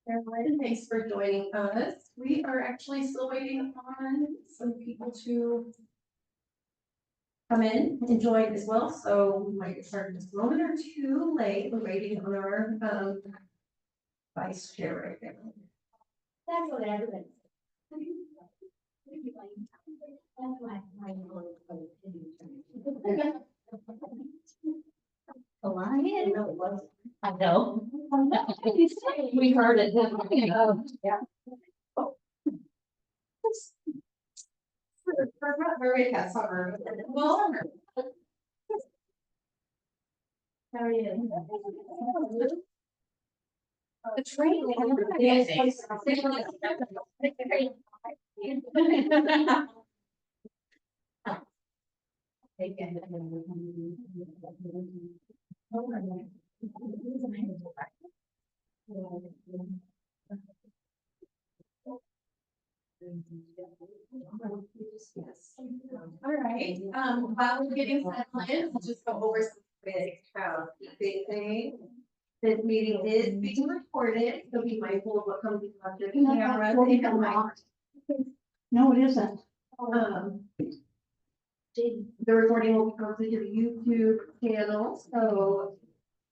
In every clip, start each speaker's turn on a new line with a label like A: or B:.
A: Caroline, thanks for joining us. We are actually still waiting on some people to come in and join as well, so we might get started just a moment or two late. We're waiting on our vice chair right now.
B: That's what everybody says. A lion?
A: No, it wasn't.
B: I know.
A: We heard it. Yeah. Very has summer. Well,
B: How are you?
A: the train. Yes. All right, while we're getting settled in, we'll just go over some basic housekeeping things. This meeting is being recorded, so be mindful of what comes across your camera.
B: No, it isn't.
A: The recording will be posted to the YouTube channel, so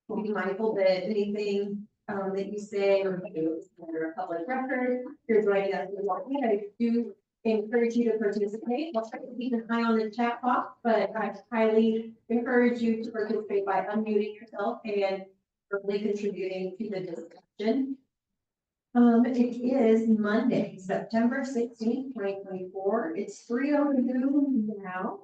A: be mindful that anything that you say or do is under a public record. You're joining us in the I do encourage you to participate. We'll try to keep an eye on the chat box, but I highly encourage you to participate by unmuting yourself and verbally contributing to the discussion. It is Monday, September 16th, 2024. It's 3:02 now.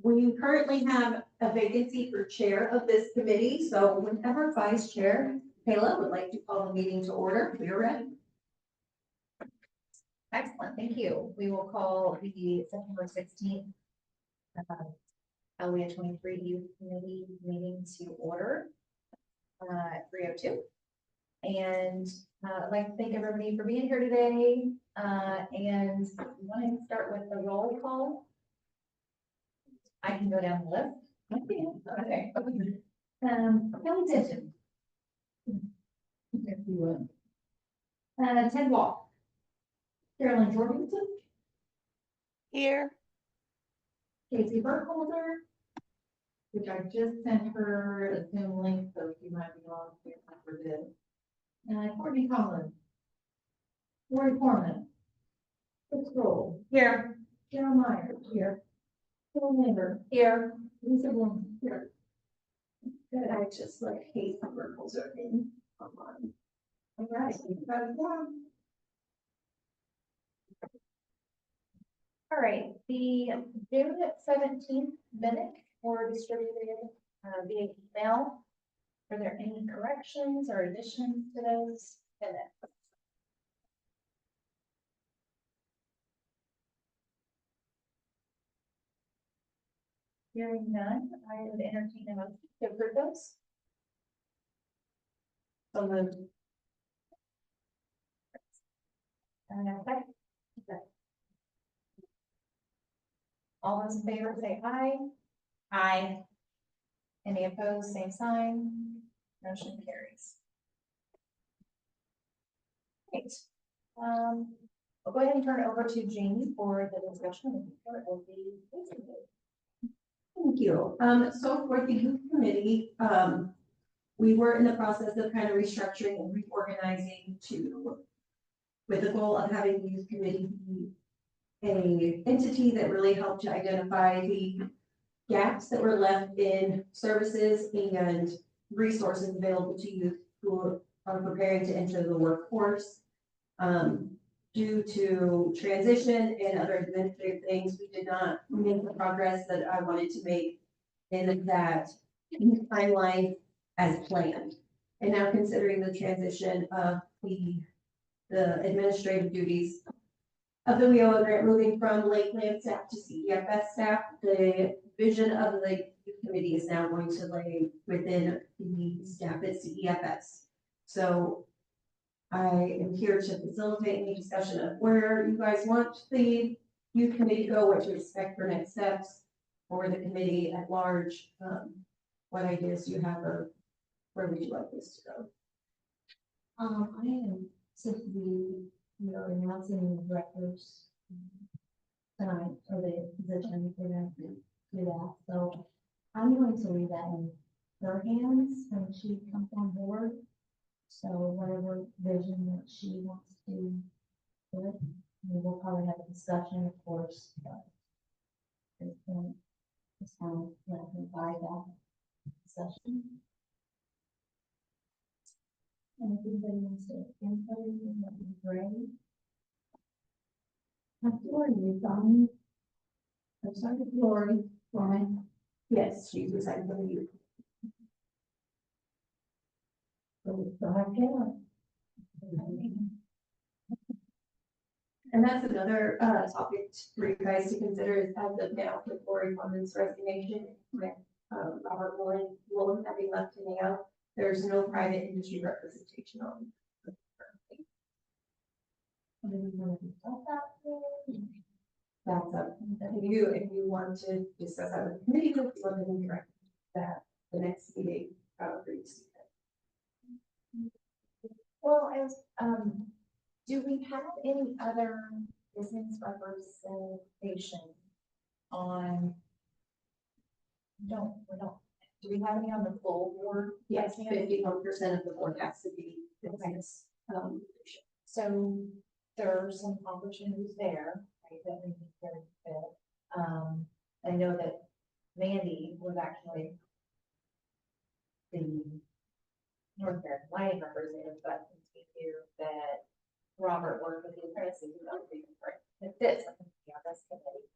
A: We currently have a vacancy for chair of this committee, so whenever vice chair Kayla would like to call the meeting to order, we are ready.
C: Excellent, thank you. We will call the September 16th LWIA 23 Youth Committee meeting to order at 3:02. And I'd like to thank everybody for being here today. And we want to start with the roll call. I can go down the list. Okay. Kelly Tinton.
B: If you would.
C: Ted Walk. Carolyn Jorgensen.
D: Here.
C: Casey Burkholder.
B: Which I just sent her a Zoom link, so she might be on if I never did. Courtney Tomlin. Lori Foreman. Chris Kroll.
C: Here.
B: Carol Myers here. Phil Lambert.
C: Here.
B: Lisa Bloom here.
A: Good, I just like hate circles are in online.
B: All right.
C: All right, the June 17th minutes were distributed via email. Are there any corrections or additions to those minutes? Hearing none, I would entertain a motion to approve those.
A: So moved.
C: Second. All those in favor say aye. Aye. Any opposed, same sign. Motion carries. Great. I'll go ahead and turn it over to Jamie for the discussion of the.
A: Thank you. So for the youth committee, we were in the process of kind of restructuring and reorganizing with the goal of having the youth committee be a entity that really helped to identify the gaps that were left in services and resources available to youth who are preparing to enter the workforce. Due to transition and other administrative things, we did not make the progress that I wanted to make in that timeline as planned. And now considering the transition of the administrative duties of the WIA grant moving from Lakeland staff to CEFS staff, the vision of the youth committee is now going to lay within the staff at CEFS. So I am here to facilitate any discussion of where you guys want the youth committee to go, what to expect for next steps, or the committee at large. What ideas do you have, or where would you like this to go?
B: I am simply, announcing the directors tonight, or the position, we're going to do that, so I'm going to leave that in her hands when she comes on board. So whatever vision that she wants to do it, we'll probably have a discussion, of course, but it's kind of let her guide that discussion. And if anybody wants to input anything, that'd be great. Lori, you done? I'm sorry, Lori, Brian.
A: Yes, she's decided for the youth.
B: So I can.
A: And that's another topic for you guys to consider is as of now with Lori Clemens' resignation, with Robert Woolen having left now, there's no private industry representation on. That's up. If you want to discuss that with the committee, we'll let them direct that the next meeting, for you to see that.
C: Well, as, do we have any other business representation on? We don't, do we have any on the full board?
A: Yes, 51% of the board has to be business.
C: So there are some opportunities there, right, that we can very fit. I know that Mandy was actually the North American Lion representative, but we hear that Robert worked with the apprentices who don't think it fits on the office committee.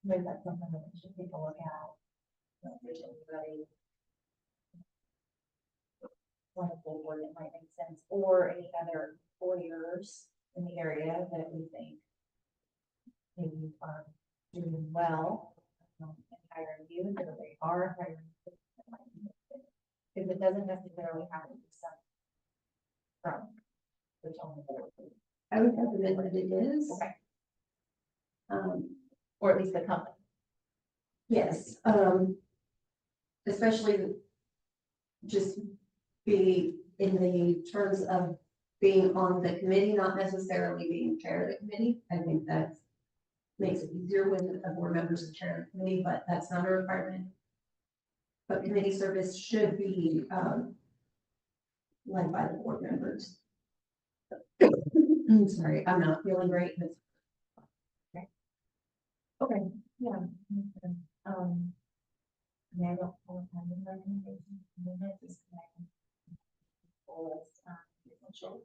C: Maybe that's something that we should take a look at. If there's anybody on the board that might make sense, or any other employers in the area that we think maybe are doing well, and hiring youth, or they are hiring. Because it doesn't necessarily have to be some from the town board.
A: I would recommend that it is.
C: Okay.
A: Um,
C: Or at least the company.
A: yes, especially just be in the terms of being on the committee, not necessarily being chair of the committee. I think that makes it easier when a board member is the chair of the committee, but that's not a requirement. But committee service should be led by the board members. I'm sorry, I'm not feeling great.
C: Okay, yeah. I mean, I don't know if I'm in recommendation, minutes is connected. Or essential,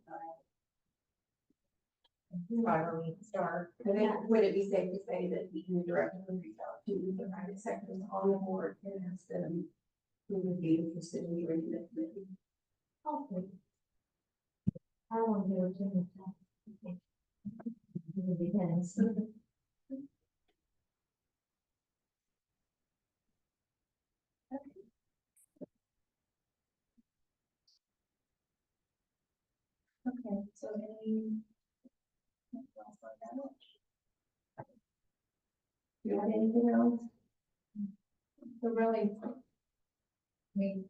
C: however we start.
A: I think, would it be safe to say that we can directly reach out to the private sectors on the board and ask them who would be interested in joining the committee?
B: Okay. I want to hear what you think. It depends.
C: Okay, so any. else like that?
A: Do you have anything else?
C: So really, I mean,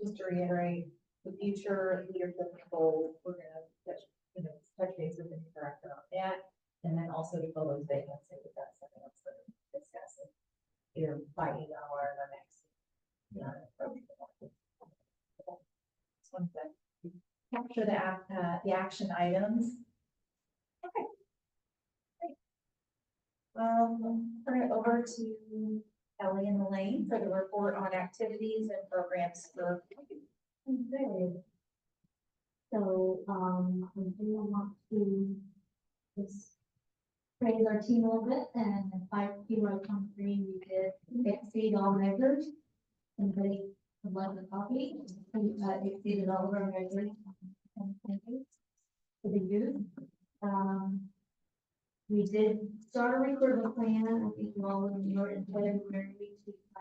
C: just to reiterate, the future leadership goals, we're gonna touch base with the new director on that. And then also to fill those vacancies, if that's something else that we're discussing, either by email or in the next. Just wanted to capture the action items. Okay. Great. Turn it over to Ellie and Elaine for the report on activities and programs for.
B: Okay. So, I do want to just praise our team a little bit, and in 5-3, we did exceed all measures. Anybody would like a copy? We exceeded all of our measures. And thank you for the youth. We did start a recruitment plan. I think you all remember in February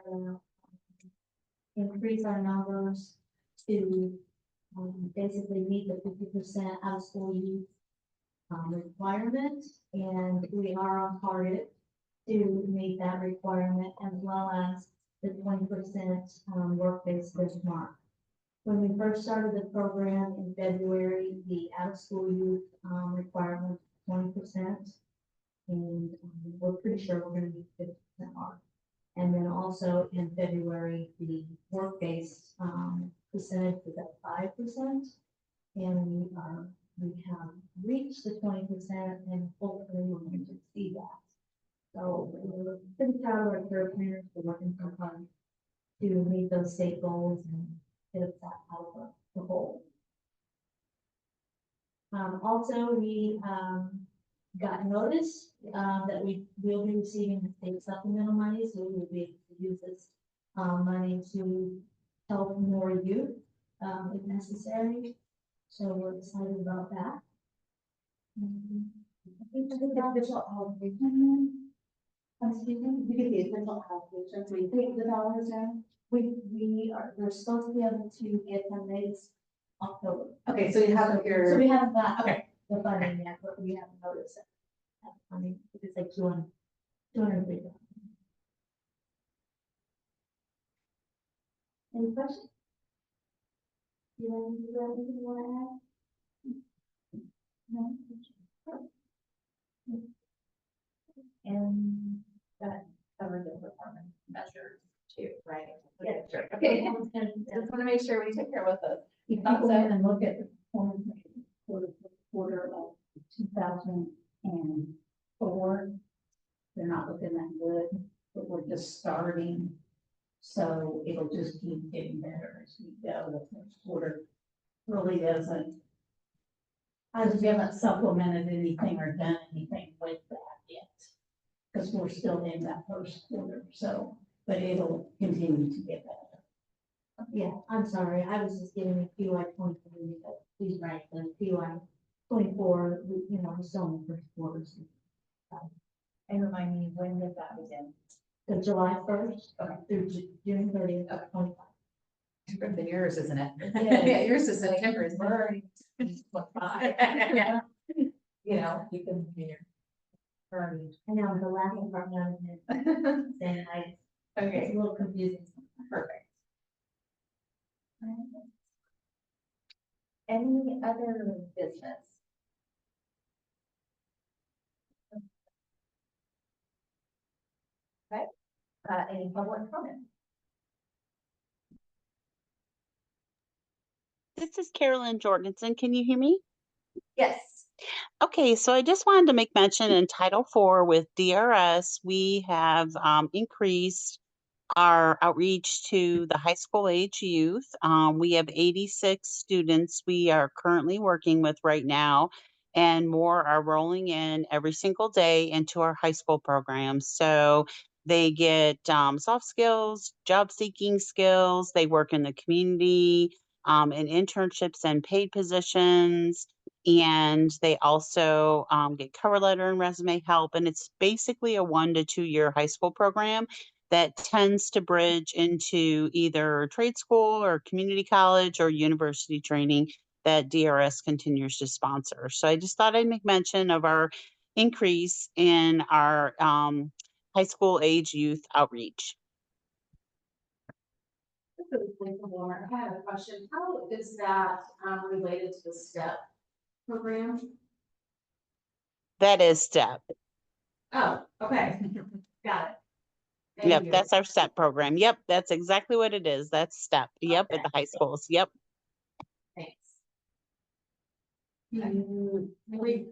B: to increase our numbers
E: to basically meet the 50% out of school youth requirement, and we are on target to meet that requirement as well as the 20% work-based benchmark. When we first started the program in February, the out-of-school youth requirement was 20%, and we're pretty sure we're going to meet 50% mark. And then also in February, the work-based percentage was at 5%, and we have reached the 20%, and hopefully we're going to exceed that. So we're pretty proud of our career planners for working so hard to meet those state goals and get us that out of the hole. Also, we got notice that we will be receiving the state supplemental money, so we will be able to use this money to help more youth if necessary. So we're excited about that. I think that's about official allocation. Excuse me? You get the official allocation, so we take the dollars in. We're supposed to be able to get them this October.
B: Okay, so you have
E: So
B: your,
E: we haven't got
B: okay,
E: the funding yet, but we haven't noticed it. I mean, it's like 203. Any questions? You want anything you want to add? No?
C: And that covered the performance measures too, right?
E: Yeah.
C: Sure. Okay,
E: Okay.
C: just want to make sure we took care with those.
E: If you go in and look at the performance measures for the quarter of 2004, they're not looking that good, but we're just starting. So it'll just keep getting better as we go. The first quarter really doesn't. We haven't supplemented anything or done anything with that yet. Because we're still in that first quarter, so, but it'll continue to get better. Yeah, I'm sorry, I was just giving a QI 23, but he's right, the QI 24, we're still in the first quarter. So.
C: And remind me, when did that begin?
E: The July 1st, through June 30th of 25.
C: Different than yours, isn't it?
E: Yeah.
C: Yours is September, it's already. Yeah. You know, you can be here.
E: I know, the last part, then it's
C: Okay,
E: a little confusing.
C: perfect. Any other business? Okay, any public comment?
D: This is Carolyn Jorgensen. Can you hear me?
C: Yes.
D: Okay, so I just wanted to make mention in Title IV with DRS, we have increased our outreach to the high school age youth. We have 86 students we are currently working with right now, and more are rolling in every single day into our high school programs. So they get soft skills, job seeking skills, they work in the community, in internships and paid positions. And they also get cover letter and resume help. And it's basically a 1 to 2 year high school program that tends to bridge into either trade school or community college or university training that DRS continues to sponsor. So I just thought I'd make mention of our increase in our high school age youth outreach.
F: I have a question. How is that related to the STEP program?
D: That is STEP.
F: Oh, okay. Got it. Thank
D: Yep,
F: you.
D: that's our STEP program. Yep, that's exactly what it is. That's STEP. Yep, at the high schools. Yep.
F: Thanks.
C: Yeah.
F: We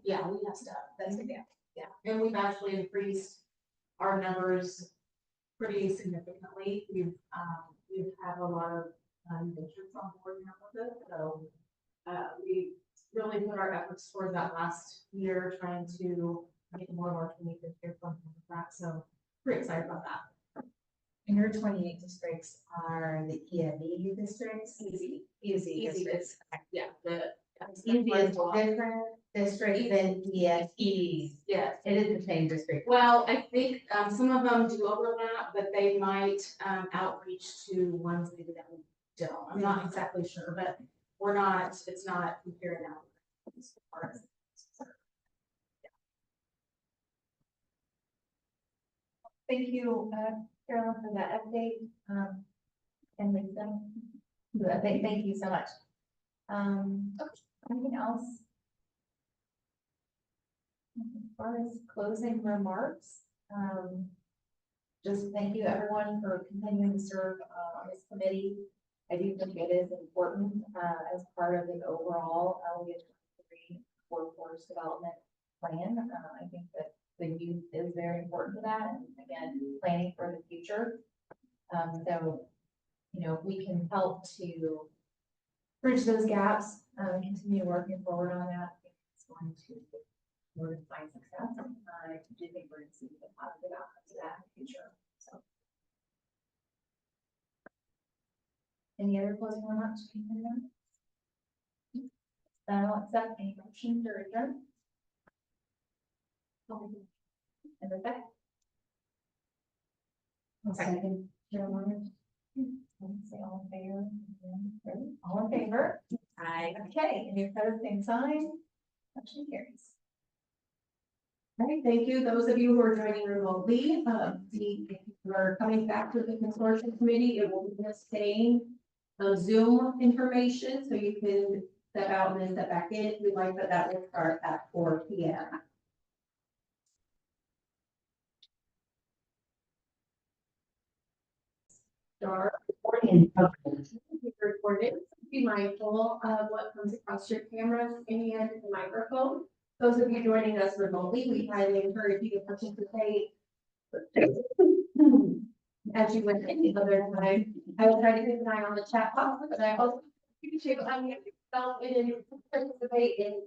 F: have STEP. That's good. Yeah, and we've actually increased our numbers pretty significantly. We've had a lot of districts on board now with it, so we really put our efforts toward that last year, trying to get more of our community here from that. So pretty excited about that.
C: And your 28 districts are the EFE districts?
F: Easy
C: districts.
F: Yeah, the.
C: EFE is different district than EFEs.
F: Yes.
C: It is the same district.
F: Well, I think some of them do overlap, but they might outreach to ones maybe that don't. I'm not exactly sure, but we're not, it's not compared out. As far as-
C: Thank you, Carolyn, for that update, and Lisa. Thank you so much. Okay, anything else? As far as closing remarks, just thank you everyone for continuing to serve on this committee. I do think it is important as part of the overall LWIA workforce development plan. I think that the youth is very important to that, and again, planning for the future. So, you know, if we can help to bridge those gaps, continue working forward on that, I think it's going to more than find success. I do think we're going to see the positive outcomes of that in the future. So, any other closing remarks? I'll accept any motion to adjourn. And with that,
E: Second, Carolyn.
C: say all in favor. All in favor? Aye. Okay, and your opposed, same sign. Motion carries.
A: All right, thank you. Those of you who are joining remotely, if you are coming back to the consortium committee, it will be the same Zoom information, so you can step out and then step back in if you'd like, but that will start at 4 p.m. Start recording. Recorded. Be mindful of what comes across your cameras and the microphone. Those of you joining us remotely, we highly encourage you to participate. As you went any other time, I will try to keep an eye on the chat box, but I also appreciate unmute yourself and participate in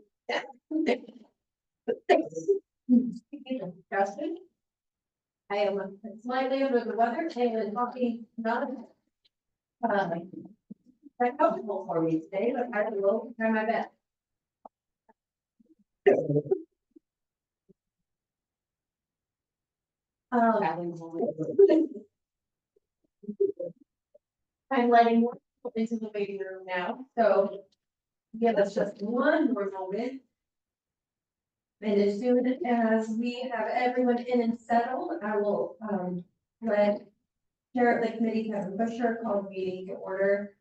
A: discussion. I am slightly under the weather and talking not quite comfortable for me today, but I will try my best. I'm letting more people into the waiting room now, so give us just one more moment. And as soon as we have everyone in and settled, I will let Chair of the committee, Kevin Busher, call the meeting to order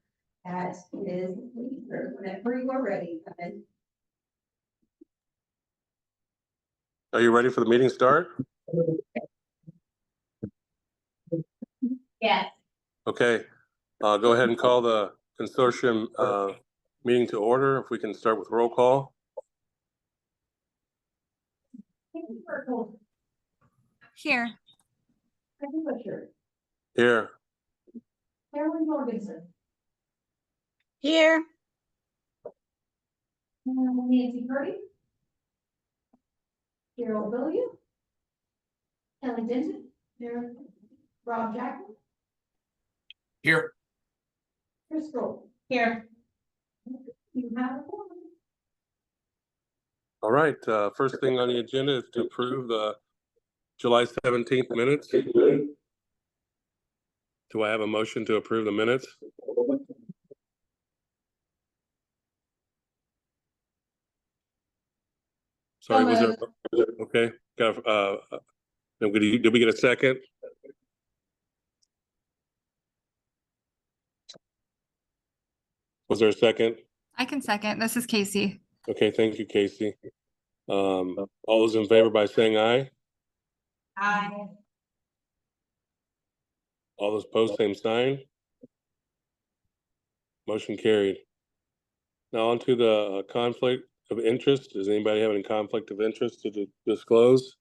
A: at his leisure. Whenever you are ready, Kevin.
G: Are you ready for the meeting start?
C: Yes.
G: Okay, go ahead and call the consortium meeting to order. If we can start with roll call.
H: Here.
B: Kevin Busher,
G: Here.
B: Carolyn Jorgensen,
H: Here.
B: Nancy Purdy, Carol Williams, Kelly Denton, there, Rob Jackson,
G: Here.
B: Chris Roll.
A: Here.
B: You have a forum.
G: All right, first thing on the agenda is to approve the July 17th minutes. Do I have a motion to approve the minutes? Sorry, was there, okay, got, did we get a second? Was there a second?
H: I can second. This is Casey.
G: Okay, thank you, Casey. All those in favor by saying aye?
A: Aye.
G: All those opposed, same sign. Motion carried. Now on to the conflict of interest. Does anybody have any conflict of interest to disclose?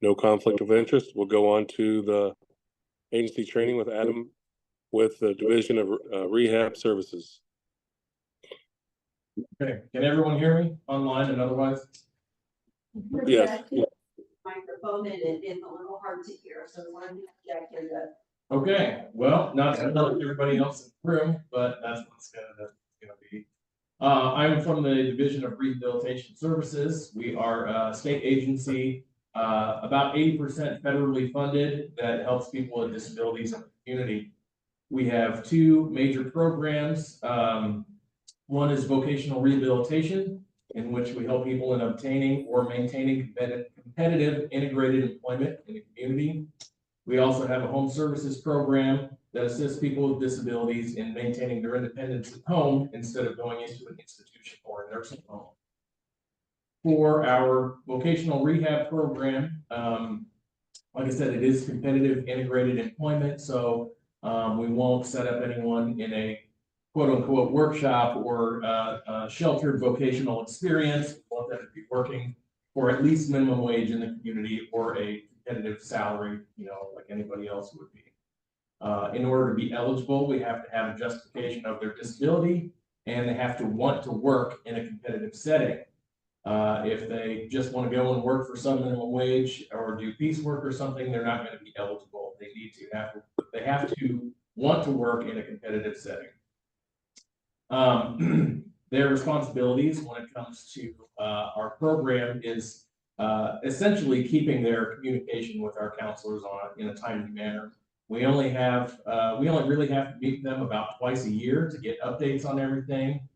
G: No conflict of interest. We'll go on to the agency training with Adam with the Division of Rehab Services.
I: Okay, can everyone hear me online and otherwise?
G: Yes.
A: Microphone and it is a little hard to hear, so one check here to.
I: Okay, well, not to know everybody else in the room, but that's what's gonna be. I'm from the Division of Rehabilitation Services. We are a state agency about 80% federally funded that helps people with disabilities in the community. We have two major programs. One is vocational rehabilitation, in which we help people in obtaining or maintaining competitive integrated employment in the community. We also have a home services program that assists people with disabilities in maintaining their independence at home instead of going into an institution or a nursing home. For our vocational rehab program, like I said, it is competitive integrated employment, so we won't set up anyone in a quote unquote workshop or sheltered vocational experience. We want them to be working for at least minimum wage in the community or a competitive salary, like anybody else would be. In order to be eligible, we have to have a justification of their disability, and they have to want to work in a competitive setting. If they just want to go and work for some minimum wage or do piecework or something, they're not going to be eligible. They have to want to work in a competitive setting. Their responsibilities when it comes to our program is essentially keeping their communication with our counselors in a timely manner. We only really have to meet them about twice a year to get updates on everything,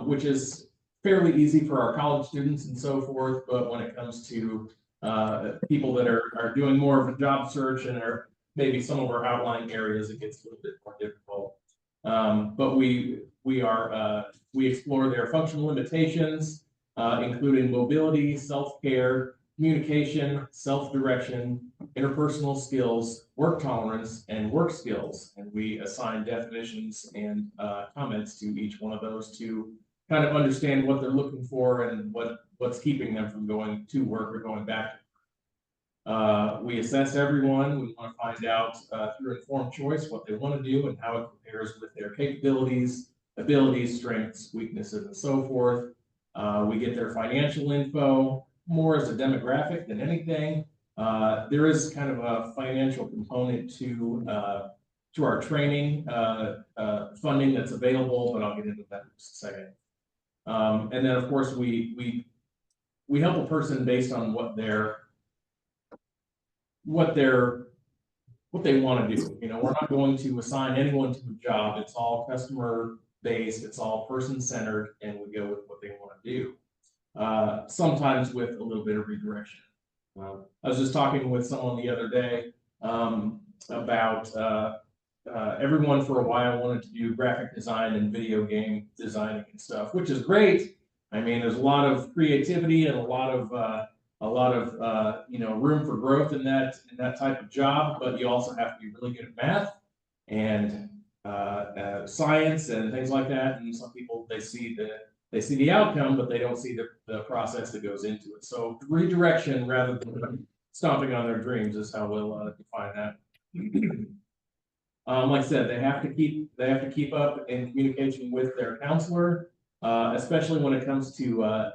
I: which is fairly easy for our college students and so forth. But when it comes to people that are doing more of a job search and are maybe some of our outlying areas, it gets a little bit more difficult. But we explore their functional limitations, including mobility, self-care, communication, self-direction, interpersonal skills, work tolerance, and work skills. And we assign definitions and comments to each one of those to kind of understand what they're looking for and what's keeping them from going to work or going back. We assess everyone. We want to find out through informed choice what they want to do and how it compares with their capabilities, abilities, strengths, weaknesses, and so forth. We get their financial info more as a demographic than anything. There is kind of a financial component to our training funding that's available, but I'll get into that in just a second. And then, of course, we help a person based on what they want to do. We're not going to assign anyone to a job. It's all customer based. It's all person centered, and we go with what they want to do. Sometimes with a little bit of redirection. I was just talking with someone the other day about everyone for a while wanted to do graphic design and video game designing and stuff, which is great. I mean, there's a lot of creativity and a lot of room for growth in that type of job, but you also have to be really good at math and science and things like that. And some people, they see the outcome, but they don't see the process that goes into it. So redirection rather than stomping on their dreams is how we'll define that. Like I said, they have to keep up in communication with their counselor, especially when it comes to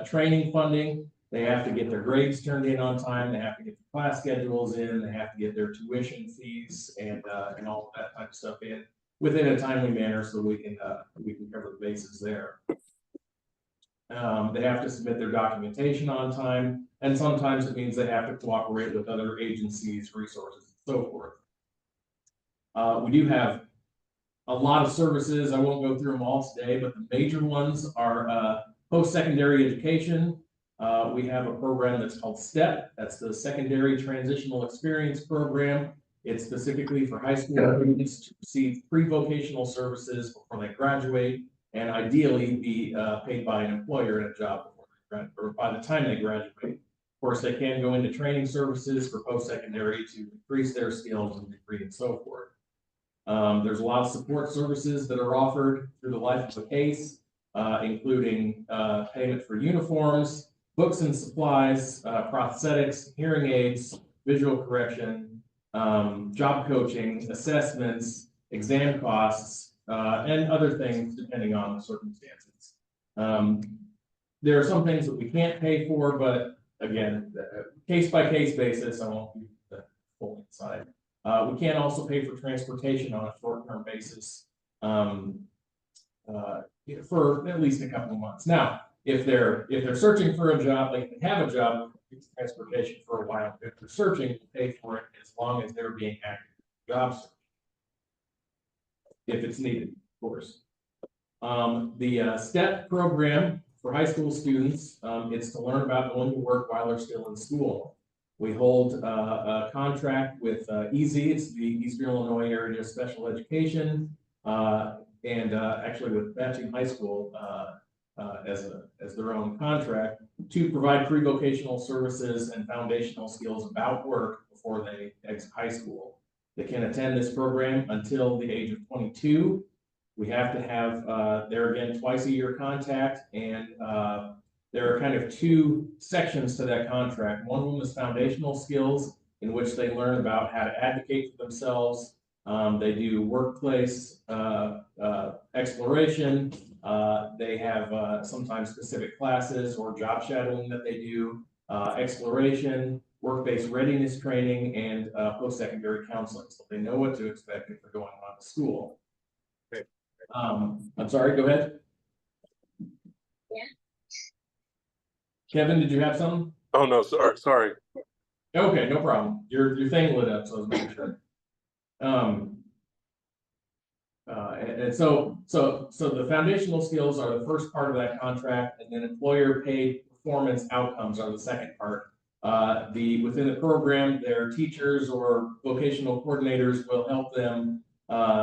I: training funding. They have to get their grades turned in on time. They have to get the class schedules in. They have to get their tuition fees and all of that type of stuff in within a timely manner, so we can cover the bases there. They have to submit their documentation on time, and sometimes it means they have to cooperate with other agencies, resources, and so forth. We do have a lot of services. I won't go through them all today, but the major ones are post-secondary education. We have a program that's called STEP. That's the Secondary Transitional Experience Program. It's specifically for high school students to receive pre-vocational services before they graduate, and ideally be paid by an employer in a job before they graduate, or by the time they graduate. Of course, they can go into training services for post-secondary to increase their skills and degree and so forth. There's a lot of support services that are offered through the life of the case, including payment for uniforms, books and supplies, prosthetics, hearing aids, visual correction, job coaching, assessments, exam costs, and other things depending on the circumstances. There are some things that we can't pay for, but again, case by case basis, I won't give the full insight. We can also pay for transportation on a short-term basis for at least a couple of months. Now, if they're searching for a job, they can have a job transportation for a while. If they're searching, we'll pay for it as long as they're being active in job search. If it's needed, of course. The STEP program for high school students, it's to learn about going to work while they're still in school. We hold a contract with EZ, it's the Eastern Illinois Area Special Education, and actually with Matching High School as their own contract to provide pre-vocational services and foundational skills about work before they exit high school. They can attend this program until the age of 22. We have to have, there again, twice a year contact, and there are kind of two sections to that contract. One of them is foundational skills, in which they learn about how to advocate for themselves. They do workplace exploration. They have sometimes specific classes or job shadowing that they do, exploration, work-based readiness training, and post-secondary counseling. So they know what to expect if they're going on to school. I'm sorry, go ahead.
C: Yeah.
I: Kevin, did you have something?
G: Oh, no, sorry.
I: Okay, no problem. Your thing lit up, so I was making sure. And so the foundational skills are the first part of that contract, and then employer paid performance outcomes are the second part. Within the program, their teachers or vocational coordinators will help them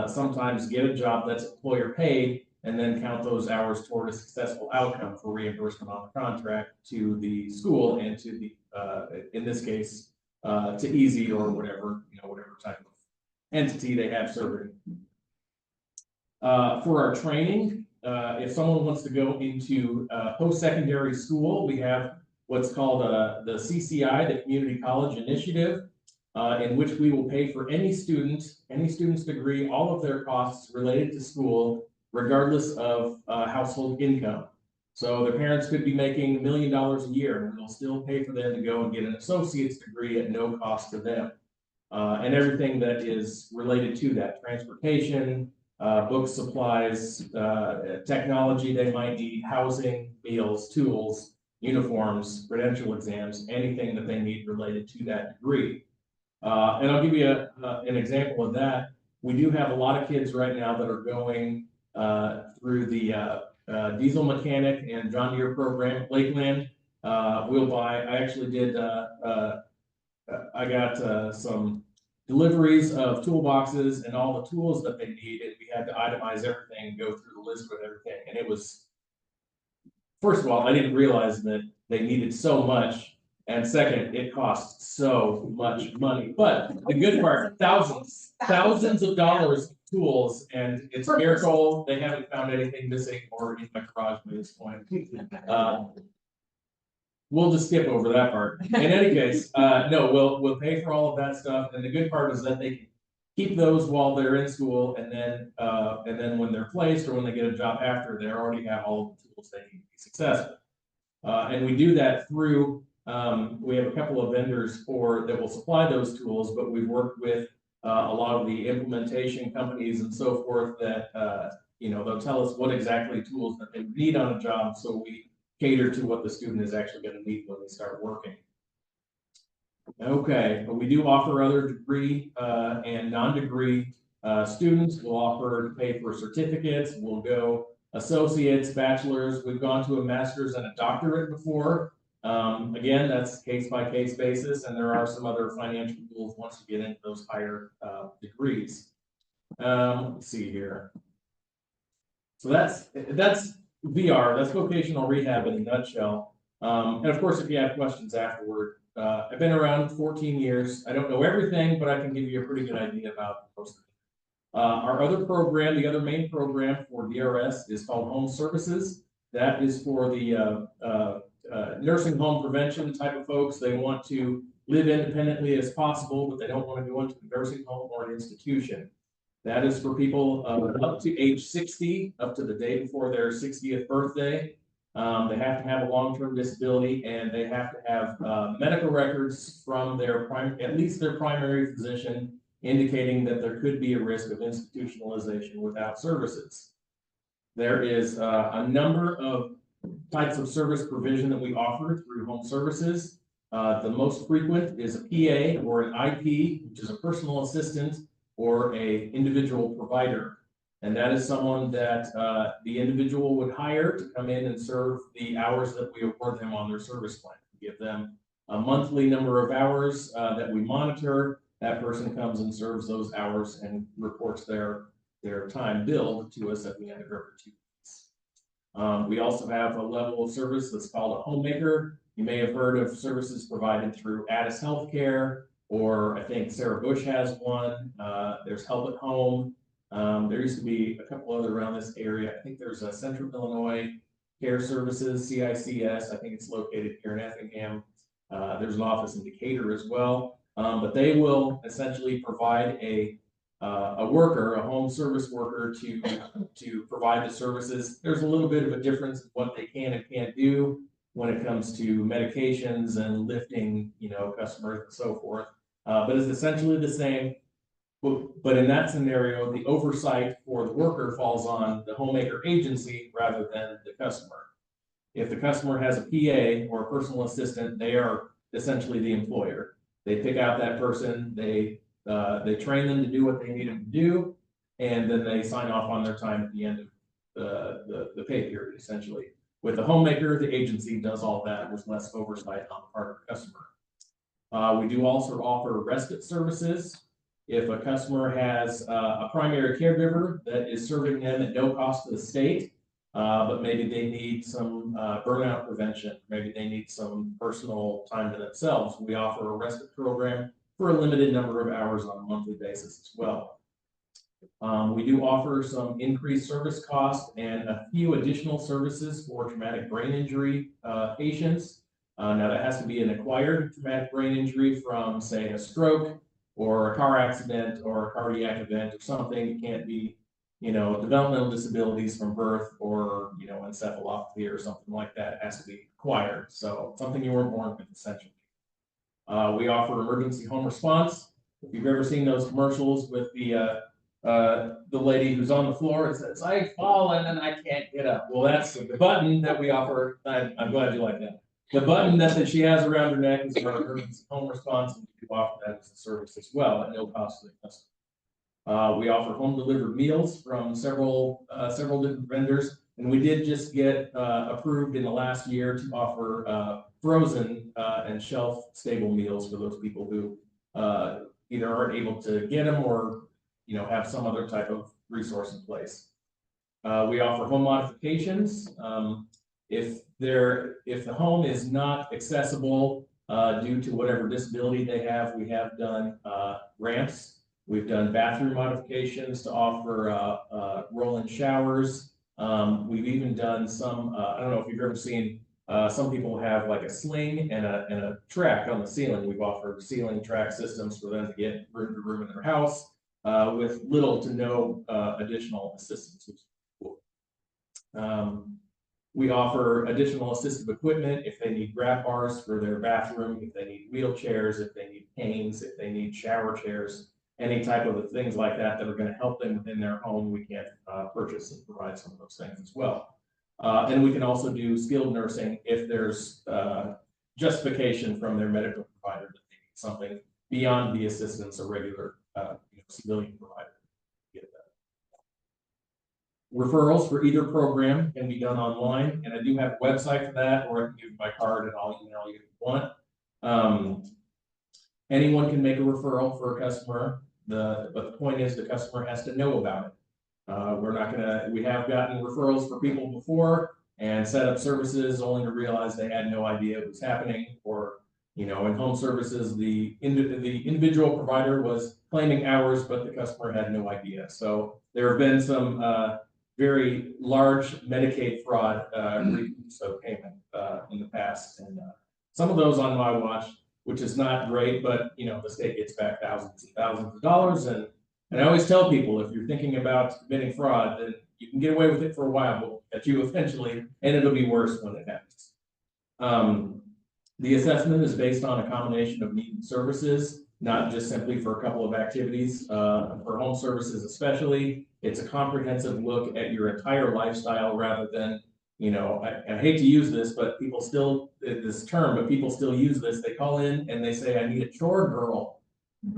I: sometimes get a job that's employer paid, and then count those hours toward a successful outcome for reimbursement on the contract to the school and to the, in this case, to EZ or whatever, whatever type of entity they have serving. For our training, if someone wants to go into post-secondary school, we have what's called the CCI, the Community College Initiative, in which we will pay for any student's degree, all of their costs related to school, regardless of household income. So their parents could be making $1 million a year, and we'll still pay for them to go and get an associate's degree at no cost to them. And everything that is related to that, transportation, books, supplies, technology they might need, housing, meals, tools, uniforms, credential exams, anything that they need related to that degree. And I'll give you an example of that. We do have a lot of kids right now that are going through the diesel mechanic and John Deere program at Lakeland. I actually did, I got some deliveries of toolboxes and all the tools that they needed. We had to itemize everything and go through the list with everything. And it was, first of all, I didn't realize that they needed so much. And second, it costs so much money. But the good part, thousands of dollars of tools, and it's a miracle they haven't found anything missing or in my garage by this point. We'll just skip over that part. In any case, no, we'll pay for all of that stuff, and the good part is that they can keep those while they're in school, and then when they're placed or when they get a job after, they already have all of the tools they need to be successful. And we do that through we have a couple of vendors that will supply those tools, but we've worked with a lot of the implementation companies and so forth that they'll tell us what exactly tools that they need on a job, so we cater to what the student is actually going to need when they start working. Okay, but we do offer other degree and non-degree students. We'll offer to pay for certificates. We'll go associates, bachelors. We've gone to a master's and a doctorate before. Again, that's case-by-case basis, and there are some other financial rules once you get into those higher degrees. Let's see here. So that's VR, that's vocational rehab in a nutshell. And of course, if you have questions afterward, I've been around 14 years. I don't know everything, but I can give you a pretty good idea about most of it. Our other program, the other main program for DRS is called Home Services. That is for the nursing home prevention type of folks. They want to live independently as possible, but they don't want to go into a nursing home or an institution. That is for people up to age 60, up to the day before their 60th birthday. They have to have a long-term disability, and they have to have medical records from at least their primary physician, indicating that there could be a risk of institutionalization without services. There is a number of types of service provision that we offer through Home Services. The most frequent is a PA or an IP, which is a personal assistant or a individual provider. And that is someone that the individual would hire to come in and serve the hours that we award them on their service plan. We give them a monthly number of hours that we monitor. That person comes and serves those hours and reports their time billed to us at the end of every 2 weeks. We also have a level of service that's called a homemaker. You may have heard of services provided through Addis Healthcare, or I think Sarah Bush has one. There's Help at Home. There used to be a couple other around this area. I think there's a Central Illinois Care Services, CICS. I think it's located here in Effingham. There's an office in Decatur as well. But they will essentially provide a worker, a home service worker, to provide the services. There's a little bit of a difference in what they can and can't do when it comes to medications and lifting, customers and so forth. But it's essentially the same. But in that scenario, the oversight for the worker falls on the homemaker agency rather than the customer. If the customer has a PA or a personal assistant, they are essentially the employer. They pick out that person, they train them to do what they need them to do, and then they sign off on their time at the end of the pay period, essentially. With the homemaker, the agency does all that. There's less oversight on the part of the customer. We do also offer respite services. If a customer has a primary caregiver that is serving them at no cost to the state, but maybe they need some burnout prevention, maybe they need some personal time to themselves, we offer a respite program for a limited number of hours on a monthly basis as well. We do offer some increased service costs and a few additional services for traumatic brain injury patients. Now that has to be an acquired traumatic brain injury from, say, a stroke or a car accident or a cardiac event or something. It can't be, developmental disabilities from birth or, encephalopathy or something like that. It has to be acquired. So something you weren't born with, essentially. We offer emergency home response. If you've ever seen those commercials with the lady who's on the floor and says, "I've fallen and I can't get up." Well, that's the button that we offer. I'm glad you like that. The button that she has around her neck is our emergency home response, and we do offer that as a service as well at no cost to the customer. We offer home delivered meals from several different vendors, and we did just get approved in the last year to offer frozen and shelf stable meals for those people who either aren't able to get them or have some other type of resource in place. We offer home modifications. If the home is not accessible due to whatever disability they have, we have done ramps. We've done bathroom modifications to offer roll-in showers. We've even done some, I don't know if you've ever seen, some people have like a sling and a track on the ceiling. We've offered ceiling track systems for them to get room to room in their house with little to no additional assistance, which is cool. We offer additional assistive equipment if they need grab bars for their bathroom, if they need wheelchairs, if they need canes, if they need shower chairs, any type of things like that are going to help them within their home. We can purchase and provide some of those things as well. And we can also do skilled nursing if there's justification from their medical provider that they need something beyond the assistance of regular civilian provider. Referrals for either program can be done online, and I do have a website for that, or I can give you my card and I'll email you if you want. Anyone can make a referral for a customer, but the point is the customer has to know about it. We have gotten referrals for people before and set up services only to realize they had no idea it was happening, or in home services, the individual provider was claiming hours, but the customer had no idea. So there have been some very large Medicaid fraud of payment in the past, and some of those on my watch, which is not great, but the state gets back thousands and thousands of dollars. And I always tell people, if you're thinking about committing fraud, then you can get away with it for a while, but at you eventually, and it'll be worse when it happens. The assessment is based on a combination of needs and services, not just simply for a couple of activities. For home services especially, it's a comprehensive look at your entire lifestyle rather than you know, I hate to use this, but people still, this term, but people still use this. They call in and they say, I need a chore girl.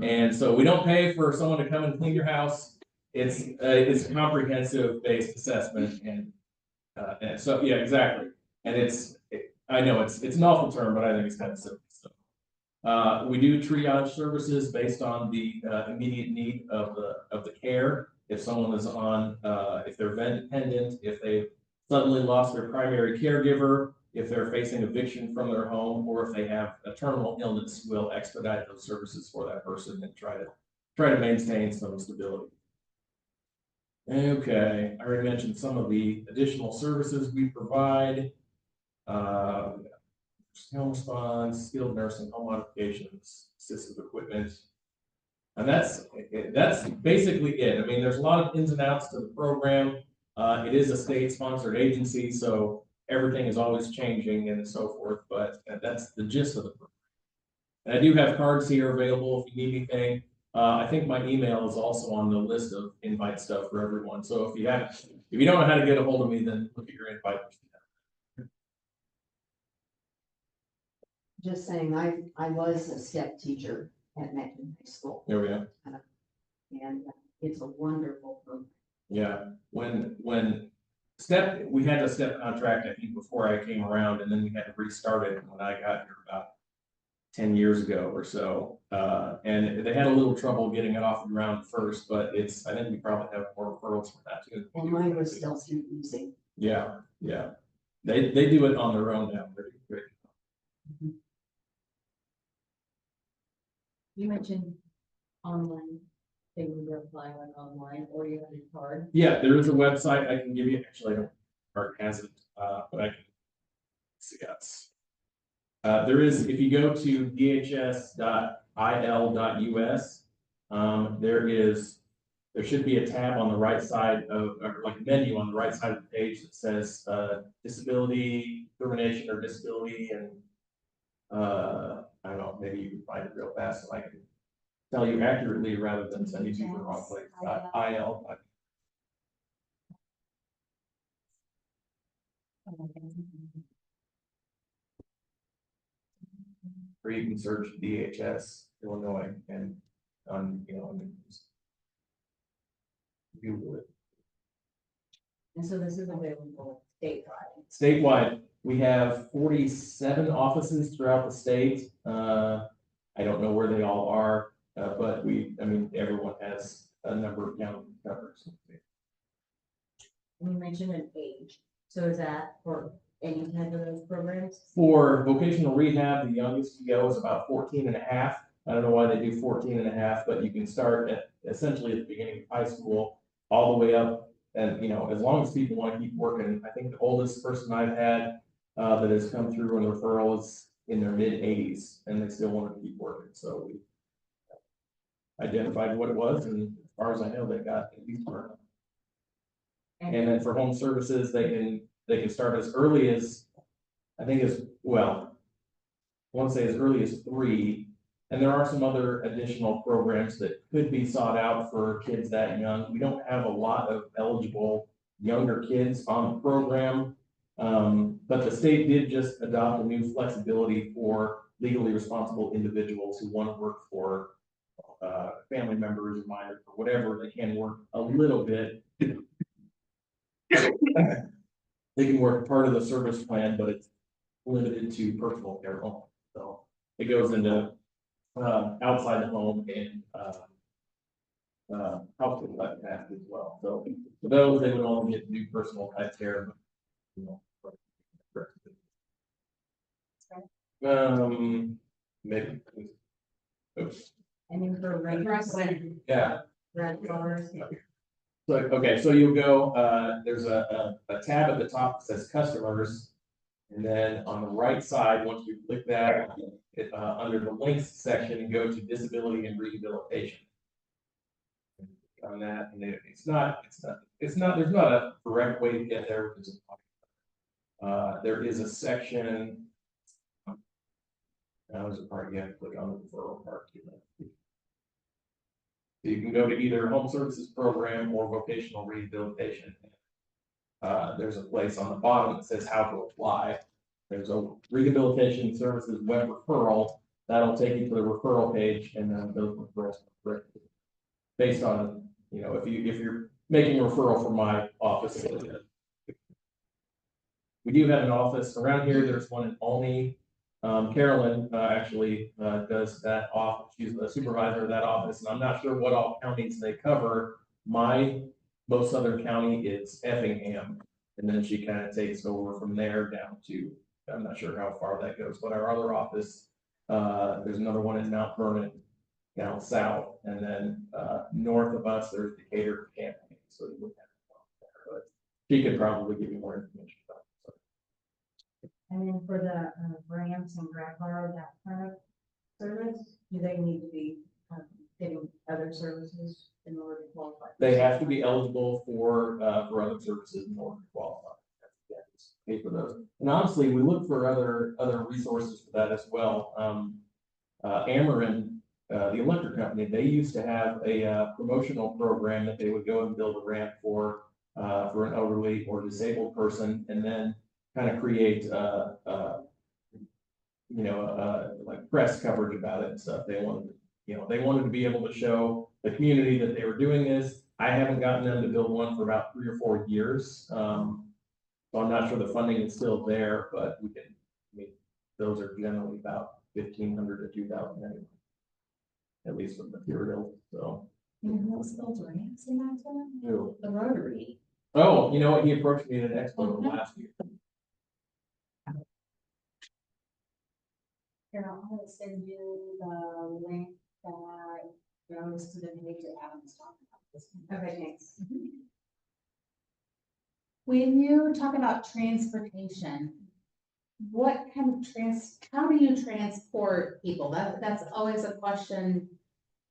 I: And so we don't pay for someone to come and clean your house. It's a comprehensive based assessment and so, yeah, exactly. And I know it's an awful term, but I think it's kind of simple. So, we do triage services based on the immediate need of the care. If someone is on, if they're vent dependent, if they've suddenly lost their primary caregiver, if they're facing eviction from their home, or if they have a terminal illness, we'll expedite those services for that person and try to maintain some stability. Okay, I already mentioned some of the additional services we provide. Home response, skilled nursing, home modifications, assistive equipment. And that's basically it. I mean, there's a lot of ins and outs to the program. It is a state-sponsored agency, so everything is always changing and so forth, but that's the gist of the program. And I do have cards here available if you need anything. I think my email is also on the list of invite stuff for everyone. So if you don't know how to get a hold of me, then look at your invite.
J: Just saying, I was a step teacher at Mackin High School,
I: There we go.
J: and it's a wonderful program.
I: Yeah, when we had a step contract, I think, before I came around, and then we had to restart it when I got here about 10 years ago or so. And they had a little trouble getting it off the ground first, but I think we probably have more referrals for that too.
J: And mine was still through using.
I: Yeah, yeah. They do it on their own now. Pretty quick.
B: You mentioned online, they would apply like online, or you have a card.
I: Yeah, there is a website I can give you. Actually, I don't, Art has it, but I can see it. There is, if you go to dhs.il.us, there should be a tab on the right side of, or like a menu on the right side of the page that says disability, termination or disability, and I don't know, maybe you can find it real fast so I can tell you accurately rather than send you to the wrong place. IL. Or you can search DHS Illinois and on, Google it.
B: And so this is available statewide.
I: Statewide, we have 47 offices throughout the state. I don't know where they all are, but everyone has a number of county covers.
B: You mentioned an age, so is that for any type of those programs?
I: For vocational rehab, the youngest you go is about 14 and a half. I don't know why they do 14 and a half, but you can start at essentially at the beginning of high school all the way up. And, as long as people want to keep working, I think the oldest person I've had that has come through on referral is in their mid-80s, and they still want to keep working. So we identified what it was, and as far as I know, they got at least work. And then for home services, they can start as early as, I want to say as early as 3. And there are some other additional programs that could be sought out for kids that young. We don't have a lot of eligible younger kids on the program. But the state did just adopt a new flexibility for legally responsible individuals who want to work for family members or minors or whatever. They can work a little bit. They can work part of the service plan, but it's limited to personal care only. So it goes into outside the home and household type tasks as well. So for those, they would only get to do personal type care. Maybe. Oops.
B: And then for regular.
I: Yeah.
B: Red bars.
I: So, okay, so you'll go, there's a tab at the top that says customers. And then on the right side, once you click that, under the links section, you go to disability and rehabilitation. On that, and there's not a direct way to get there. There is a section. Now there's a part you have to click on the referral part. So you can go to either home services program or vocational rehabilitation. there's a place on the bottom that says how to apply. There's a rehabilitation services web referral, that'll take you to the referral page, and then those referrals are directed based on, you know, if you're making a referral from my office. We do have an office around here, there's one in Olney. Carolyn, actually, does that office, she's the supervisor of that office, and I'm not sure what all counties they cover. My most southern county is Effingham, and then she kind of takes over from there down to, I'm not sure how far that goes, but our other office, there's another one in Mount Vernon down south, and then north of us, there's Decatur Campaign, so you would have to go there, but she could probably give you more information about it.
B: And then for the grants and grant borrow, that kind of service, do they need to be getting other services in order to qualify?
I: They have to be eligible for other services in order to qualify. Pay for those. And honestly, we look for other resources for that as well. Ameren, the electric company, they used to have a promotional program that they would go and build a ramp for an elderly or disabled person, and then kind of create like press coverage about it and stuff. They wanted to be able to show the community that they were doing this. I haven't gotten them to build one for about 3 or 4 years. So I'm not sure the funding is still there, but we can, I mean, those are generally about 1,500 to 2,000 anyway. At least with material, so.
C: Those ramps in that one?
I: Who?
C: The Rotary.
I: Oh, you know what, he approached me at an expo last year.
F: Carol, I'm gonna send you the link that goes to the page that Adam's talking about this. Okay, thanks. When you talk about transportation, what kind of how do you transport people? That's always a question.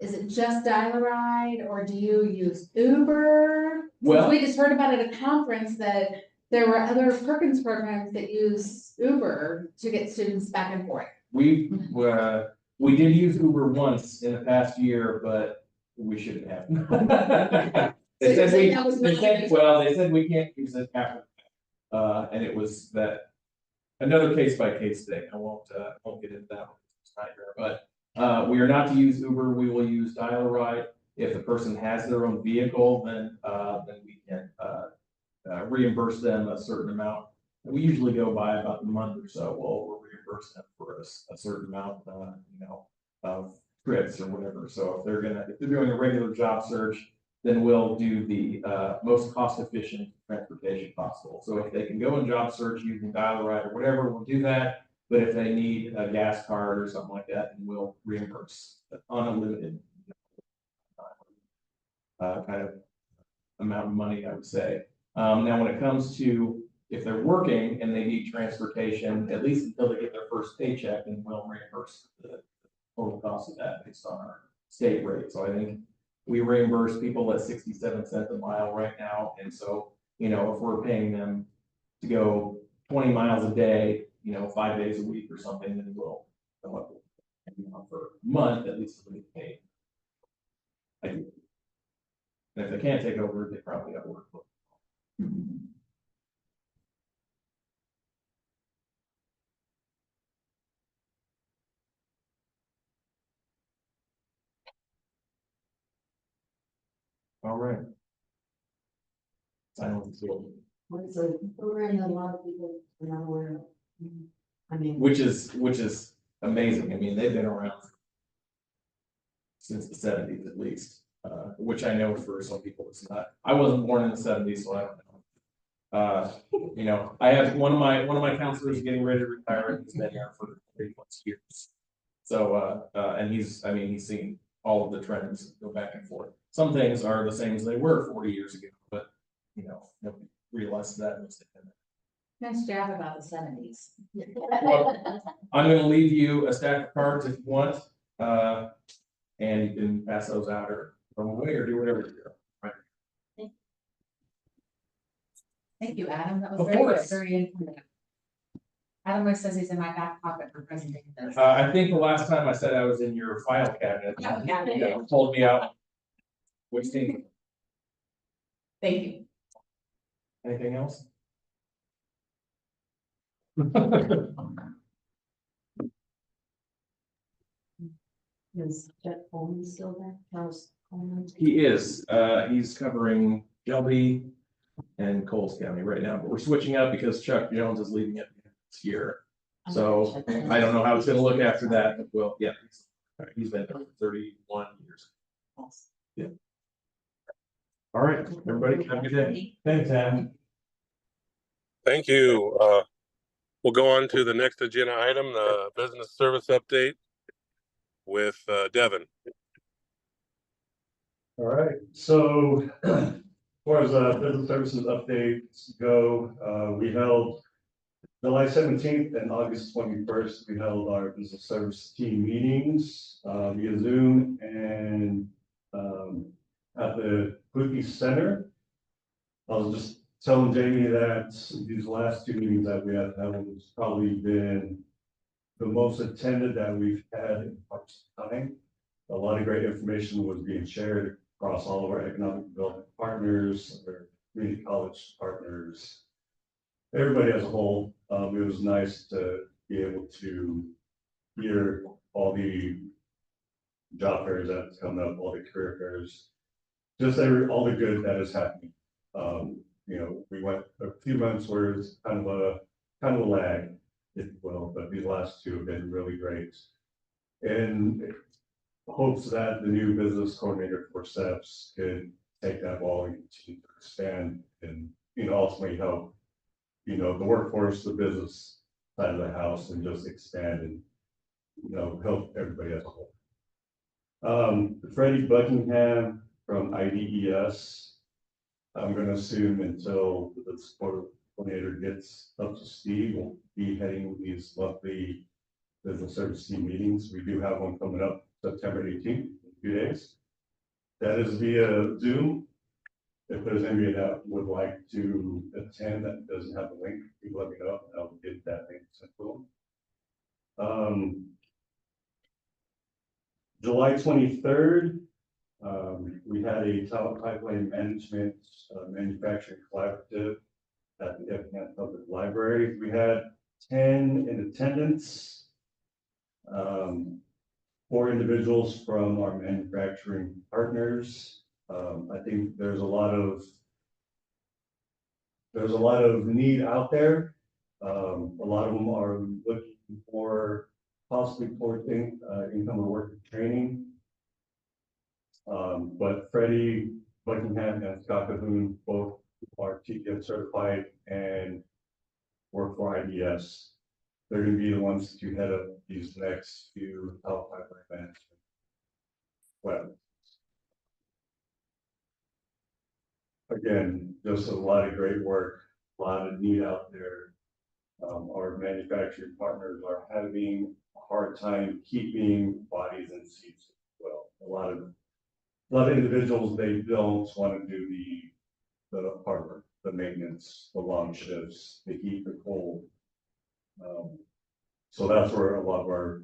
F: Is it just dial-a-ride, or do you use Uber?
I: Well,
F: We just heard about at a conference that there were other Perkins programs that use Uber to get students back and forth.
I: we did use Uber once in the past year, but we shouldn't have. They said they said we can't use it after. And it was that another case by case thing. I won't get into that one here, but we are not to use Uber. We will use dial-a-ride. If the person has their own vehicle, then we can reimburse them a certain amount. And we usually go by about a month or so. We'll reimburse them for a certain amount, of trips or whatever. So if they're doing a regular job search, then we'll do the most cost-efficient transportation possible. So if they can go and job search using dial-a-ride or whatever, we'll do that. But if they need a gas card or something like that, then we'll reimburse on a limited kind of amount of money, I would say. Now, when it comes to if they're working and they need transportation, at least until they get their first paycheck, then we'll reimburse the total cost of that based on our state rate. So I think we reimburse people at 67 cents a mile right now. And so, if we're paying them to go 20 miles a day, 5 days a week or something, then we'll go up for a month, at least we get paid. And if they can't take over, they probably have work. All right. Silence.
J: What is a program that a lot of people are not aware of? I mean.
I: Which is amazing. I mean, they've been around since the 70s at least, which I know for some people it's not. I wasn't born in the 70s, so I don't know. I have one of my counselors getting ready to retire, and he's been here for 30+ years. So and he's seen all of the trends go back and forth. Some things are the same as they were 40 years ago, but nobody realized that.
F: Nice job about the 70s.
I: Well, I'm going to leave you a stack of cards if you want, and you can pass those out or throw them away or do whatever you do. Right.
F: Thank you, Adam. That was
I: Of
F: very good,
I: course.
F: very informative. Adam always says he's in my back pocket for presentations.
I: I think the last time I said I was in your file cabinet, you told me out. Which team?
F: Thank you.
I: Anything else?
J: Is Jeff Coleman still there? Charles Coleman?
I: He is, he's covering Shelby and Coles County right now, but we're switching up because Chuck Jones is leaving at the end of this year. So I don't know how it's gonna look after that, but well, yeah, he's been there for 31 years. Yeah. All right, everybody, have a good day. Thanks, Adam.
G: Thank you. We'll go on to the next agenda item, the business service update with Devin.
K: All right, so as far as business services updates go, we held July 17th and August 21st, we held our business service team meetings via Zoom and at the Quickie Center. I was just telling Jamie that these last two meetings that we have held has probably been the most attended that we've had in quite some time. A lot of great information was being shared across all of our economic development partners, our community college partners, everybody as a whole. It was nice to be able to hear all the job fairs that's coming up, all the career fairs, just all the good that is happening. You know, we went a few months where it's kind of a lag, if you will, but these last two have been really great. And hopes that the new business coordinator for SEPS could take that ball and continue to expand and, you know, ultimately help, you know, the workforce, the business side of the house and just expand and, you know, help everybody as a whole. Freddie Buckingham from IDES, I'm going to assume until the support coordinator gets up to speed, we'll be heading these monthly business service team meetings. We do have one coming up September 18th, in a few days. That is via Zoom. If there's anybody that would like to attend that doesn't have a link, you let me know and I'll get that link sent to them. July 23rd, we had a talent pipeline management manufacturing collaborative at the Effingham Public Library. We had 10 in attendance. 4 individuals from our manufacturing partners. I think there's a lot of need out there. A lot of them are looking for possibly for income or work training. But Freddie Buckingham and Scott Cahoon both are TPM certified and work for IDS. They're going to be the ones to head up these next few health pipeline management. Well, again, just a lot of great work, a lot of need out there. Our manufacturing partners are having a hard time keeping bodies in seats. Well, a lot of individuals, they don't want to do the hard work, the maintenance, the long shifts, the heat, the cold. So that's where a lot of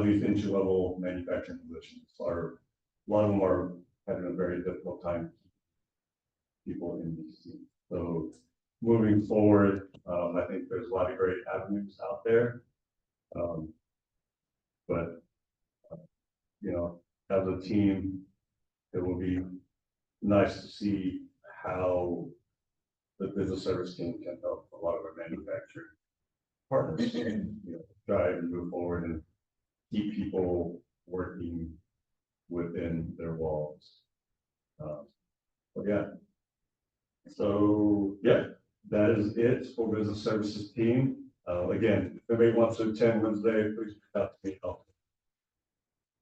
K: these entry-level manufacturing positions are. A lot of them are having a very difficult time keeping people in these seats. So moving forward, I think there's a lot of great avenues out there. But you know, as a team, it will be nice to see how the business service team can help a lot of our manufacturing partners, you know, drive and move forward and keep people working within their walls. But yeah. So yeah, that is it for business services team. Again, if anybody wants to attend Wednesday, please reach out to me.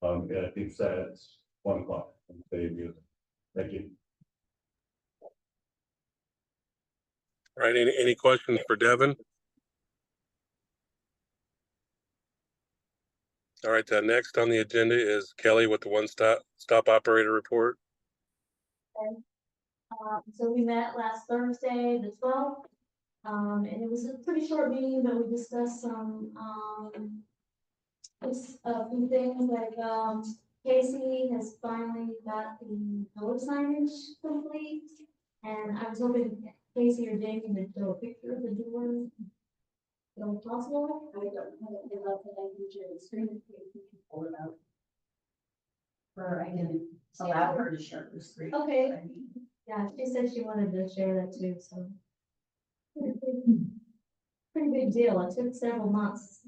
K: I think that's 1 o'clock. Thank you.
G: All right, any questions for Devin? All right, next on the agenda is Kelly with the one-stop operator report.
E: So we met last Thursday, the 12th, and it was a pretty short meeting, but we discussed some, just a few things like, Casey has finally got the door signage complete. And I was hoping Casey or Jamie to show a picture of the door? Is that possible?
A: I don't have it up, but I can share the screen if you can pull it out. Or I can allow her to share the screen.
E: Okay. Yeah, she said she wanted to share that too, so. Pretty big deal. It took several months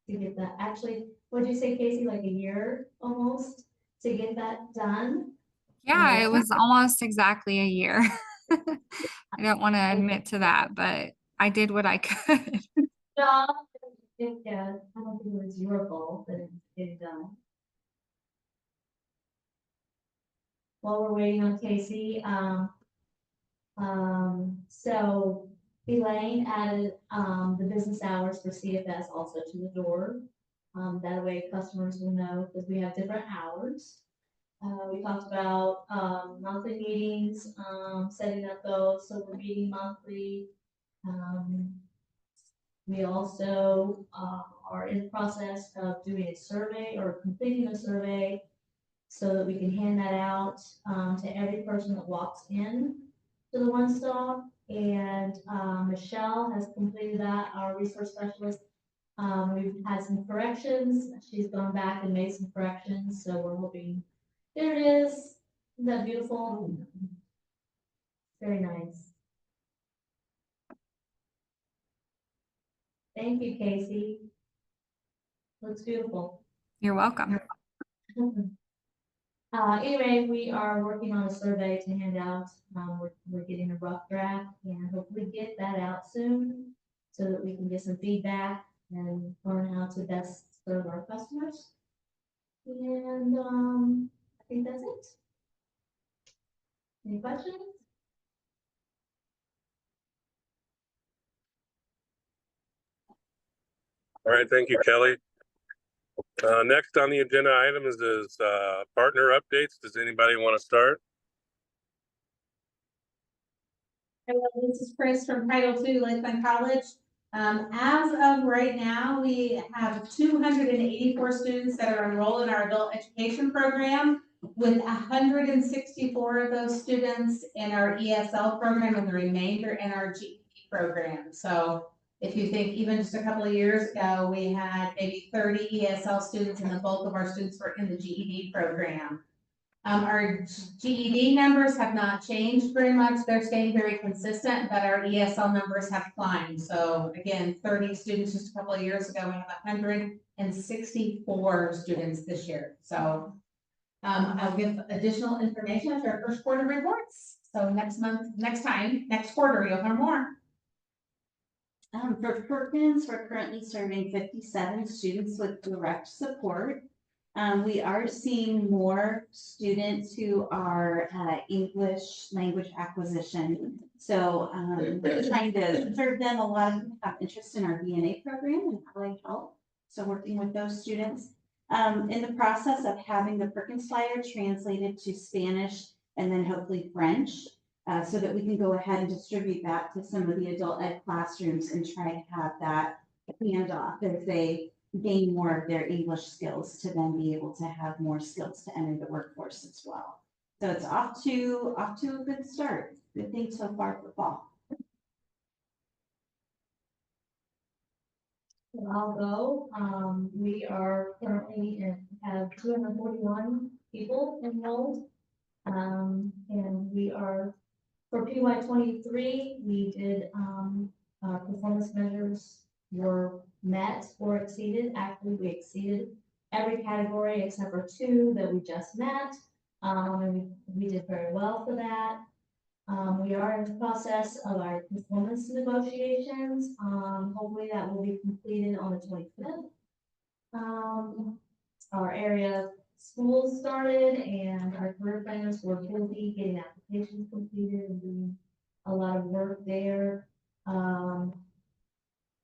E: to get that. Actually, what'd you say, Casey, like a year almost to get that done?
H: Yeah,
E: Yeah.
H: it was almost exactly a year. I don't want to admit to that, but I did what I could.
E: No, I don't think it was your fault that it didn't get done. While we're waiting on Casey, so Elaine added, the business hours for CFS also to the door. That way customers will know, because we have different hours. We talked about, monthly meetings, setting up those, so we're meeting monthly. We also, are in the process of doing a survey or completing a survey so that we can hand that out, to every person that walks in to the one stop. And, Michelle has completed that, our resource specialist. We've had some corrections. She's gone back and made some corrections, so we're hoping, there it is. Isn't that beautiful? Very nice. Thank you, Casey. Looks beautiful.
H: You're welcome.
E: Anyway, we are working on a survey to hand out. We're getting a rough draft and hopefully get that out soon so that we can get some feedback and learn how to best serve our customers. And, I think that's it. Any questions?
G: All right, thank you, Kelly. Next on the agenda item is partner updates. Does anybody want to start?
F: Hello, this is Chris from Title II Lakeland College. As of right now, we have 284 students that are enrolled in our adult education program, with 164 of those students in our ESL program and the remainder in our GED program. So if you think even just a couple of years ago, we had maybe 30 ESL students and the bulk of our students were in the GED program. Our GED numbers have not changed very much. They're staying very consistent, but our ESL numbers have climbed. So again, 30 students just a couple of years ago, we have 164 students this year. So I'll give additional information after our first quarter reports. So next quarter, you'll hear more.
L: For Perkins, we're currently serving 57 students with direct support. We are seeing more students who are English language acquisition. So trying to serve them. A lot of them have interest in our VNA program and allied health. So working with those students. In the process of having the Perkins flyer translated to Spanish and then hopefully French, so that we can go ahead and distribute that to some of the adult ed classrooms and try to have that handoff as they gain more of their English skills to then be able to have more skills to enter the workforce as well. So it's off to a good start. Good thing so far for fall.
E: I'll go. We are currently have 241 people enrolled. And we are, for PY 23, we did, our performance measures were met or exceeded. Actually, we exceeded every category except for 2 that we just met. And we did very well for that. We are in the process of our performance negotiations. Hopefully that will be completed on the 25th. Our area schools started and our career planners were busy getting applications completed and doing a lot of work there.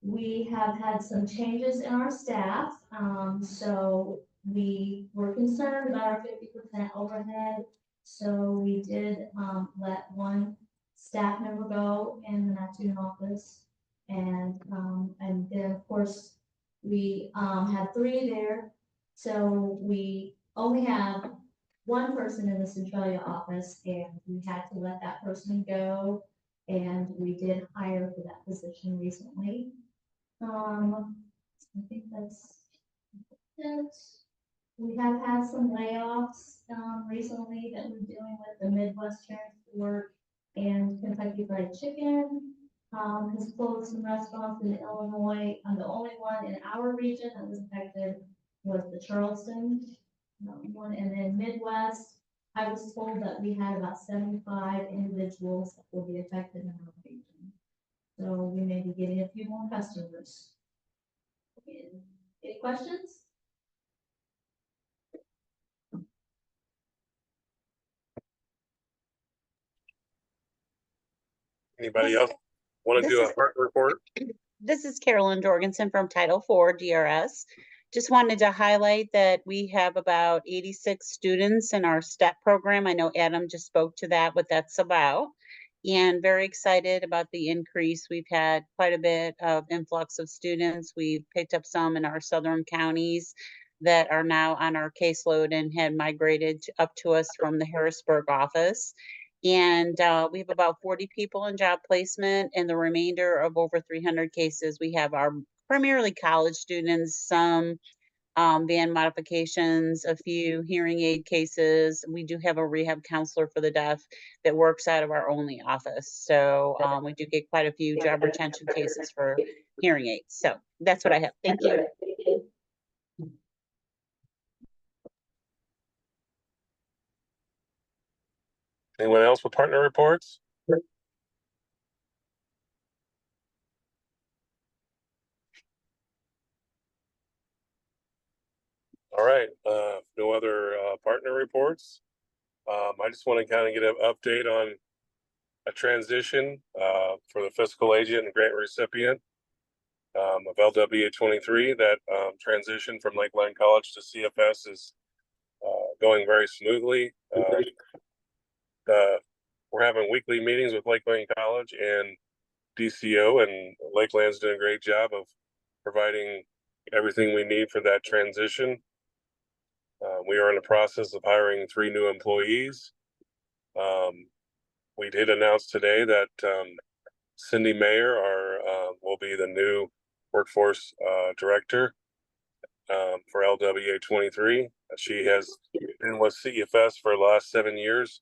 E: We have had some changes in our staff. So we were concerned about our 50% overhead. So we did let one staff member go in the Mattoon office. And then of course, we had 3 there. So we only have 1 person in the Centralia office and we had to let that person go. and we did hire for that position recently. I think that's it. We have had some layoffs, recently that we're dealing with the Midwest Transport and Kentucky Fried Chicken. Has closed some restaurants in Illinois, and the only one in our region that was affected was the Charleston one, and then Midwest. I was told that we had about 75 individuals that will be affected in our region. So we may be getting a few more customers. Any questions?
G: Anybody else want to
D: This
G: do
D: is-
G: a partner report?
D: This is Carolyn Jorgensen from Title IV DRS. Just wanted to highlight that we have about 86 students in our STEP program. I know Adam just spoke to that, what that's about. And very excited about the increase. We've had quite a bit of influx of students. We've picked up some in our southern counties that are now on our caseload and had migrated up to us from the Harrisburg office. And we have about 40 people in job placement, and the remainder of over 300 cases, we have our primarily college students, some band modifications, a few hearing aid cases. We do have a rehab counselor for the deaf that works out of our only office. So we do get quite a few job retention cases for hearing aids. So that's what I have. Thank you.
G: Anyone else with partner reports? All right, no other partner reports. I just want to kind of get an update on a transition for the fiscal agent and grant recipient of LWIA 23. That transition from Lakeland College to CFS is going very smoothly. We're having weekly meetings with Lakeland College and DCO, and Lakeland's doing a great job of providing everything we need for that transition. We are in the process of hiring 3 new employees. We did announce today that Cindy Mayer will be the new workforce director for LWIA 23. She has been with CFS for the last 7 years,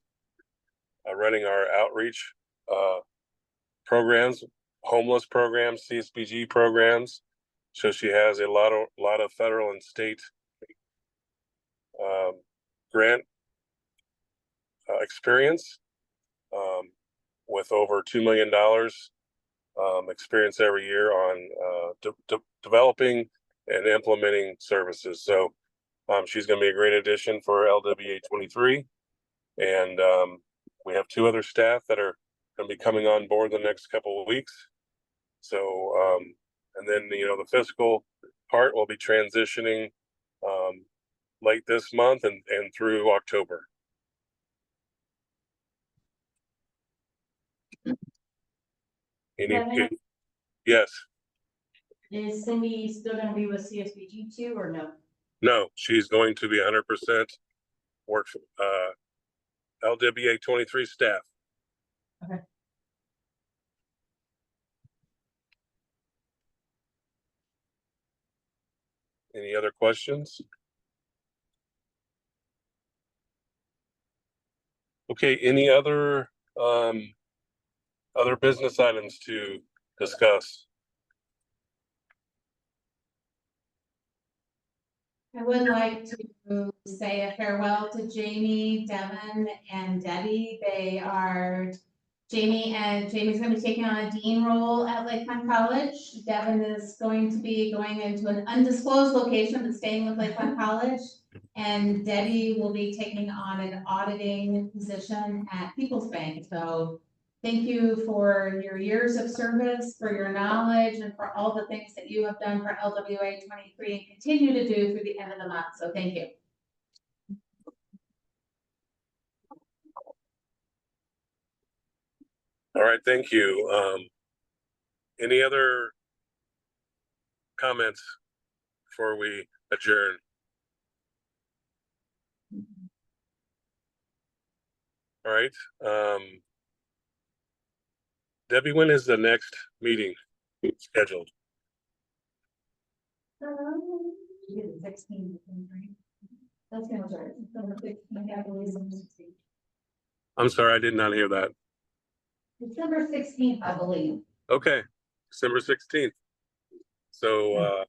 G: running our outreach programs, homeless programs, CSBG programs. So she has a lot of federal and state grant experience, with over $2 million experience every year on developing and implementing services. So she's going to be a great addition for LWIA 23. And we have 2 other staff that are going to be coming on board the next couple of weeks. So, and then, the fiscal part will be transitioning late this month and through October. Yes.
E: Is Cindy still gonna be with CSBG too, or no?
G: No, she's going to be 100% work LWIA 23 staff.
E: Okay.
G: Any other questions? Okay, any other business items to discuss?
F: I would like to say a farewell to Jamie, Devin, and Debbie. Jamie's gonna be taking on a dean role at Lakeland College. Devin is going to be going into an undisclosed location, but staying with Lakeland College. And Debbie will be taking on an auditing position at People's Bank. So thank you for your years of service, for your knowledge, and for all the things that you have done for LWIA 23 and continue to do through the end of the month. So thank you.
G: All right, thank you. Any other comments before we adjourn? All right. Debbie, when is the next meeting scheduled?
B: That's gonna start, December 16th, I believe.
G: I'm sorry, I did not hear that.
B: December 16th, I believe.
G: Okay, December 16th. So,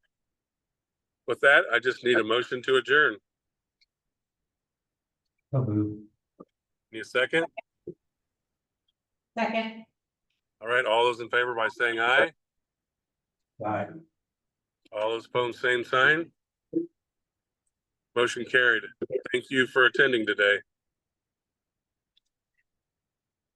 G: with that, I just need a motion to adjourn. Need a second?
F: Second.
G: All right, all those in favor by saying aye.
I: Aye.
G: All those opposed, same sign. Motion carried. Thank you for attending today.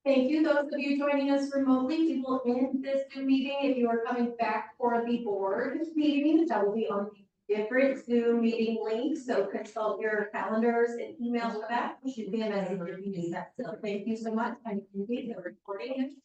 A: Thank you, those of you joining us remotely. We will end this Zoom meeting. If you are coming back for the board meeting, that will be on a different Zoom meeting link. So consult your calendars and emails for that. Should be a message if you need that. So thank you so much. I appreciate the recording.